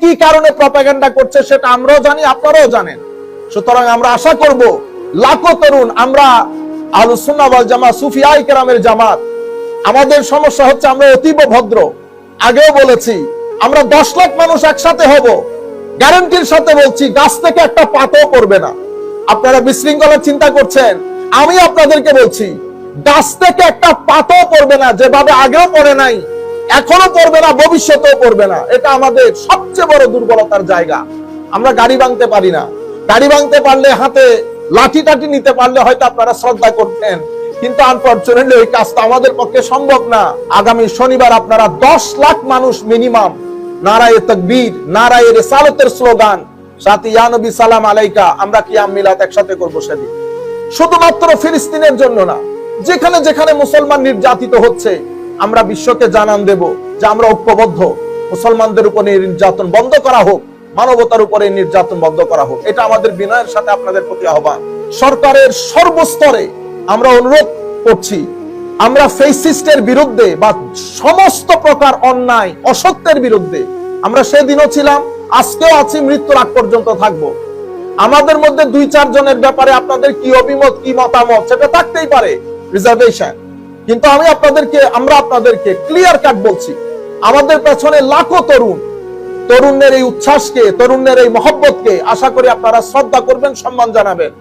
কি কারণে প্রপাগান্ডা করছে সেটা আমরাও জানি, আপনারাও জানেন। সুতরাং আমরা আশা করব লাখো তরুণ, আমরা আহলুস সুন্নাহ ওয়াল জামাত, সুফিয়ায়ে কেরামের জামাত, আমাদের সমস্যা হচ্ছে আমরা অতীব ভদ্র। আগেও বলেছি আমরা 10 লাখ মানুষ একসাথে হব, গ্যারান্টির সাথে বলছি গাছ থেকে একটা পাতাও পড়বে না। আপনারা বিশৃঙ্খলার চিন্তা করছেন, আমি আপনাদেরকে বলছি গাছ থেকে একটা পাতাও পড়বে না, যেভাবে আগেও পড়ে নাই, এখনো পড়বে না, ভবিষ্যতেও পড়বে না। এটা আমাদের সবচেয়ে বড় দুর্বলতার জায়গা। আমরা গাড়ি ভাঙতে পারি না। গাড়ি ভাঙতে পারলে, হাতে লাঠি টাঠি নিতে পারলে হয়তো আপনারা শ্রদ্ধা করতেন, কিন্তু আনফরচুনেটলি ওই কাজটা আমাদের পক্ষে সম্ভব না। আগামী শনিবার আপনারা 10 লাখ মানুষ মিনিমাম নারায়ে তাকবীর, নারায়ে রিসালাতের স্লোগান, সাথে ইয়া নবী সালাম আলাইকা, আমরা কিয়াম মিলাদ একসাথে করব সেদিন। শুধুমাত্র ফিলিস্তিনের জন্য না, যেখানে যেখানে মুসলমান নির্যাতিত হচ্ছে আমরা বিশ্বকে জানান দেব যে আমরা ঐক্যবদ্ধ। মুসলমানদের উপরে নির্যাতন বন্ধ করা হোক, মানবতার উপরে নির্যাতন বন্ধ করা হোক, এটা আমাদের বিনয়ের সাথে আপনাদের প্রতি আহ্বান। সরকারের সর্বস্তরে আমরা অনুরোধ করছি, আমরা ফেসিস্টের বিরুদ্ধে বা সমস্ত প্রকার অন্যায় অসত্যের বিরুদ্ধে আমরা সেদিনও ছিলাম, আজকেও আছি, মৃত্যুর আগ পর্যন্ত থাকবো। আমাদের মধ্যে 2-4 জনের ব্যাপারে আপনাদের কি অভিমত, কি মতামত, সেটা থাকতেই পারে, রিজার্ভেশন, কিন্তু আমরা আপনাদেরকে ক্লিয়ার কাট বলছি, আমাদের পেছনে লাখো তরুণের এই উচ্ছ্বাসকে, তরুণের এই মহব্বতকে আশা করি আপনারা শ্রদ্ধা করবেন, সম্মান জানাবেন।